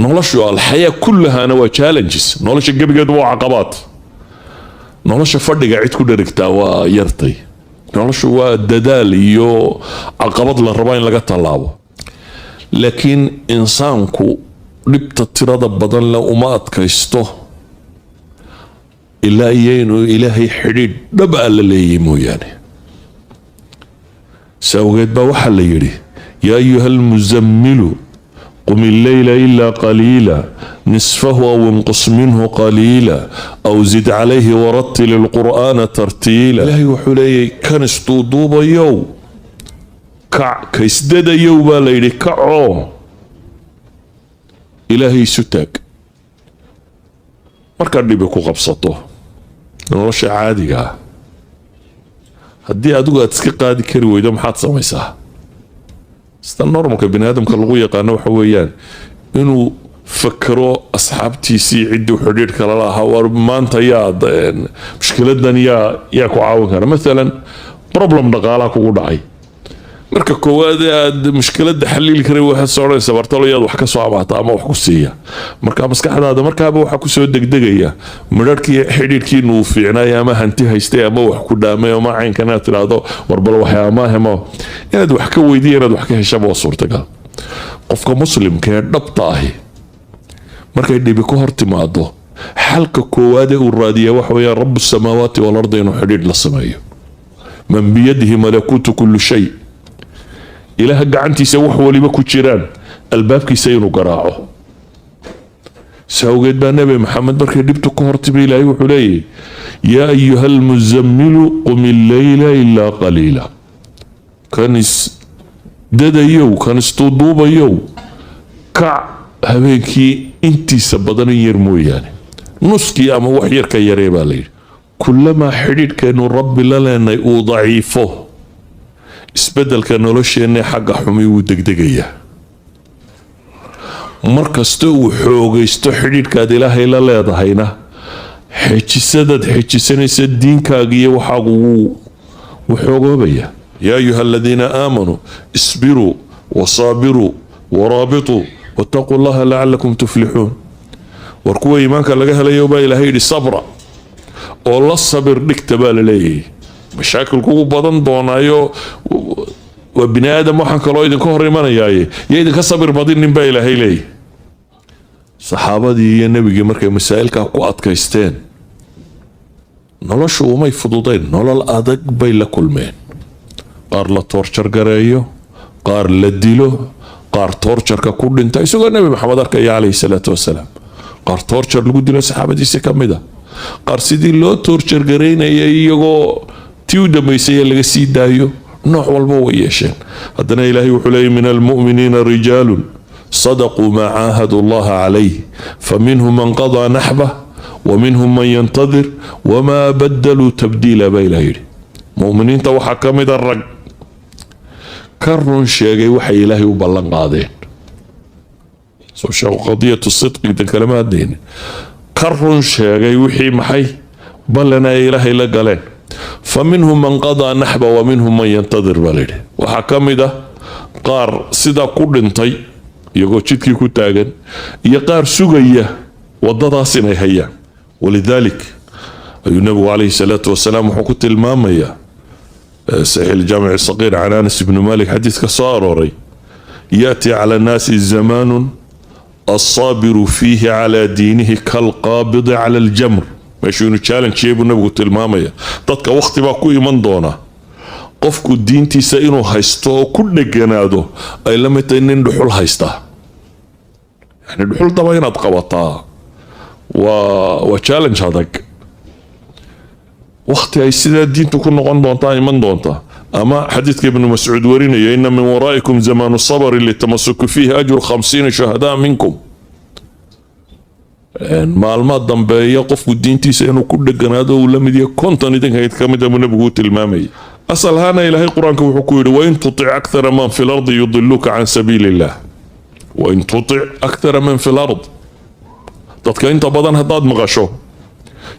noloshu alxayaa kullaha ana waa challenges nolosha gebigeedu waa caqabaad nolosha fadhiga cid ku dherigtaa waa yartay noloshu waa dadaal iyo caqabad la rabo in laga tallaabo laakiin insaanku dhibta tirada badan la uma adkaysto ilaa iyo inuu ilaahay xidhiidh dhab a la leeyay mooyaane sawgeed baa waxaa la yidhi yaa ayuha almuzammilu قم الليل إلا قليلا نصفه أو انقص منه قليلا أو زد عليه ورتل القرآن ترتيلا إلهي وحلي كان استوضوب يو كيسدد يو باليدي كعو إلهي ستاك marka dhib ku qabsato nolosha caadiga haddii adigu aad iska qaadi kari weydo maxaad samaysaa normalka bini aadamka lagu yaqaano waxa weeyaan inuu fakaro asxaabtiisii cidii xidhiidhka la lahaa war maanta yaa mushkiladan yaa ku caawin kara maalan problem dhaqaalaha kugu dhacay marka koowaad aad mushkilada xalili karay waxaad soconaysaa bartaloyaad wax ka soo amaata ama wax ku siiya marka maskaxdaada markaaba waxa ku soo degdegaya midharkii xidhiidhkiina uu fiicnay ama hanti haystay ama wax ku dhaamay ama caynkana tiraado warbal waxyaama hemo inaad wax ka weydiiyo inaad wax ka heshaba waa suurtagal qofka muslimka ee dhabta ahi markay dhibi ku hor timaado xalka koowaad ee uu raadiya waxa weeyaan rabu samaawaati walardi inuu xidhiidh la sameeyo man biyadihi malakuutu kulli shay ilaah gacantiisa wax waliba ku jiraan albaabkiisa inuu garaaco sawgeed baa nabi maxamed markay dhibtu ku hortibay ilaahay wuxuu leeyahay yaa ayuha almuzammilu qum illayla ilaa qaliila kanis dadayow kanistuuduubayow kac habeenkii intiisa badan in yar mooyaane nuskii ama wax yar ka yaree baa layidhi kullamaa xidhiidhkeenu rabbi la leenay uu daciifo isbedelka nolosheenna xagga xumi wuu degdegayaa markasta uu xoogaysto xidhiidhkaad ilaahay la leedahayna xejisadaad xejisanaysa diinkaaga iyo waxaagu wuu xoogoobayaa yaa ayuha aladiina aamanuu isbiruu wasaabiruu waraabituu wattaquu llaha lacalakum tuflixuun war kuwa iimaanka laga helayo baa ilaahay yidhi sabra oo la sabir dhigta baa la leeyahay mashaakil kugu badan doonaayo waa bini aadam waxaan kaloo idinka hor imanayaaye yo idinka sabir badinin baa ilaahay leeyahy saxaabadii iyo nebigii markay masaa'ilkaa ku adkaysteen noloshu umay fududayn nolol adag bay la kulmeen qaar la toorjar gareeyo qaar la dilo qaar toorjarka ku dhinta isagoo nebi maxamed arkaya calayhi salaatu wasalaam qaar toorjar lagu dilo saxaabadiisi ka mid a qaar sidii loo toorjar garaynaya iyagoo tii u dambaysay laga sii daayo nooc walba way yeesheen haddana ilaahay wuxuu leeyahy min almu'miniina rijaalun صدقوا ما عاهدوا الله عليه فمنهم من قضى نحبه ومنهم من ينتظر وما بدلوا تبديلا بيلاهير مؤمنين توحى كمد الرق كرن شيء وحي إلهي وبلن قادين قضية الصدق إذا كلمات دين كرن شيء وحي محي بلنا إلهي لقالين فمنهم من قضى نحبه ومنهم من ينتظر بلده وحكم ده قار سدا كل طي يقول جدكي كتاغن يقار سوغية وضداس إنay hayaan ولذلك النبي عليه الصلاة والسلام وحكوت المامية صحيح الجامع الصغير عن أنس بن مالك حديث كصاروري يأتي على الناس الزمان الصابر فيه على دينه كالقابض على الجمر ماشي إنه تشالنج شيء النبي قلت المامية ضدك وقت ما كوي من دونه qofku diintiisa inuu haysto oo ku dheganaado ay la mid tahay nin dhuxul haysta yani dhuxul daba inaad qabataa waa challenge adag waqti ay sidaa diintu ku noqon doontaa iman doontaa ama xadiidka ibnu mascuud warinaya ina min waraa'ikum zamaanu sabri litamasuku fiihi ajru 50 shuhadaa minkum maalmaad dambeeya qofku diintiisa inuu ku dheganaado uu la mid yahay konton idinka ka mid ah nabigu uu tilmaamay أصل هنا إلهي القرآن كوحكوير وإن تطع أكثر من في الأرض يضلوك عن سبيل الله وإن تطع أكثر من في الأرض تطلق أنت بدن هداد مغشو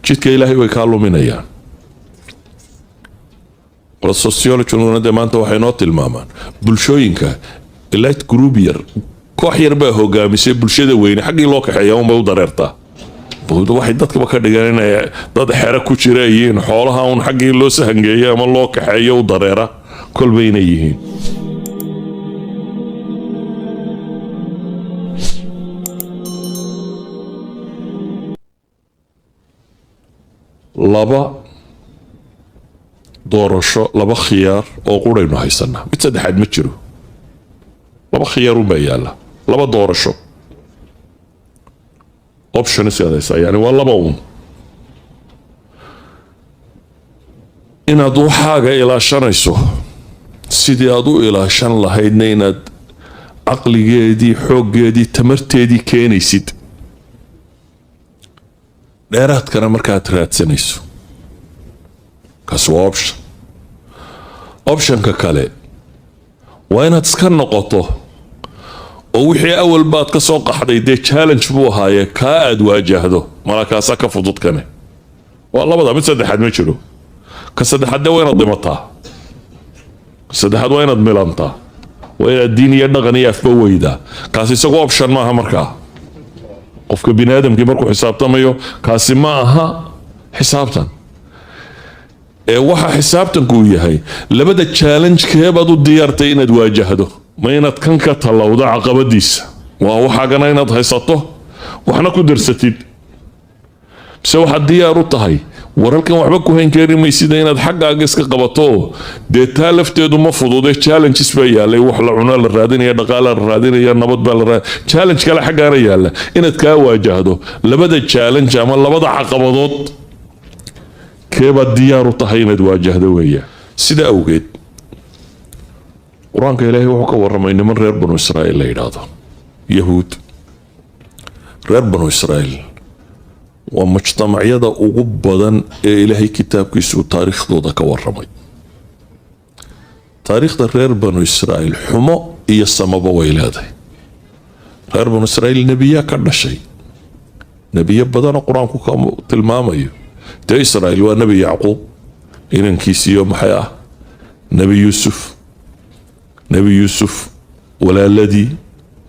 جيتك إلهي ويكالو من أيان والسوسيولوجي ندى ما أنت وحينات المامان بلشوينك إلايت جروبير koox yar baa hogaamisay bulshada weyne xaggii loo kaxeeya unbay u dareertaa bowda waxay dadkaba ka dhigaan inay dad xero ku jira yihiin xoolaha un xaggii loo sahangeeya ama loo kaxeeyo u dareera kolba inay yihiin laba doorasho laba khiyaar oo quraynu haysanaa mid saddexaad ma jiro laba khiyaar unbaa yaalla laba doorasho options adaysaa yani waa laba un inaad waxaaga ilaashanayso sidii aad u ilaashan lahaydna inaad caqligeedii xooggeedii tamarteedii keenaysid dheeraadkana markaad raadsanayso kaas waa optionka kale waa inaad iska noqoto oo wixii awal baad ka soo qaxday dee challenge buu ahaaye kaa aad waajahdo malakaasaa ka fududkane waa labada mid saddexaad ma jiro ka saddexaad dee waa inaad dhimataa ka saddexaad waa inaad milantaa waa inaad diin iyo dhaqan iyo afba weydaa kaasi isagu option maaha markaa qofka bini aadamkii markuu xisaabtamayo kaasi ma aha xisaabtan ee waxa xisaabtanku yahay labada challenge keebaad u diyaartay inaad waajahdo ma inaad kan ka talowda caqabadiisa waa waxaagana inaad haysato waxna ku darsatid mise waxaad diyaar u tahay waralkan waxba ku hayn kari maysida inaad xaggaaga iska qabato dee taa lafteedu ma fudude challenges baa yaalay wax la cuno la raadinaya dhaqaala la raadinaya nabad baa la challenge kale xaggaana yaalla inaad kaa waajahdo labada challenge ama labada caqabadood keebaad diyaar u tahay inaad waajahdo weeya sida awgeed qur-aanka ilaahay wuxuu ka warramay niman reer banu israa'iil la yidhaahdo yahuud reer banu israa'iil waa mujtamacyada ugu badan ee ilaahay kitaabkiisu taariikhdooda ka warramay taariikhda reer banu israa'iil xumo iyo samaba way leedahay reer banu israa'iil nebiyaa ka dhashay nebiyo badanoo qur-aanku ka tilmaamayo dee israa'iil waa nebi yacquub inankiisiyo maxay ah nebi yuusuf walaaladii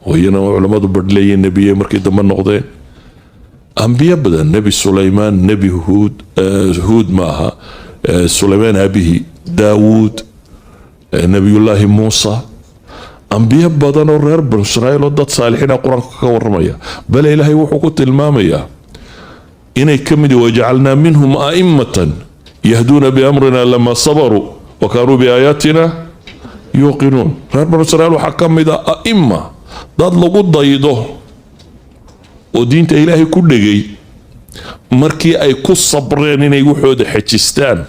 wayana culammadu badhleeyeen nebiye markii dambe noqdeen ambiyo badan nebi sulaymaan nebi huud maaha sulaymaan abihi daawuud nebiyullaahi muusa ambiyo badan oo reer banu israa'iil oo dad saalixiina qur-aanka ka warramaya bale ilaahay wuxuu ku tilmaamayaa inay ka mid wajacalnaa minhum a'immatan yahduuna biamrina lama sabaruu wa kaanuu biaayaatina yuuqinuun reer banu israa'iil waxaa ka mid a a'imma dad lagu daydo oo diinta ilaahay ku dhegay markii ay ku sabreen inay waxooda xejistaan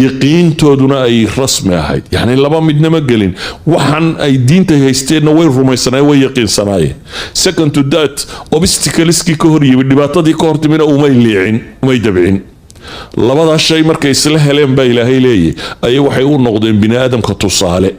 yaqiintooduna ay rasmi ahayd yacni laba midnama gelin waxan ay diinta haysteenna way rumaysanaayeen way yaqiinsanaayeen second to that obstacleski ka hor yimid dhibaatadii ka hortimina umay liicin umay dabcin labadaas shay markay isla heleen baa ilaahay leeyahy ayay waxay u noqdeen bini aadamka tusaale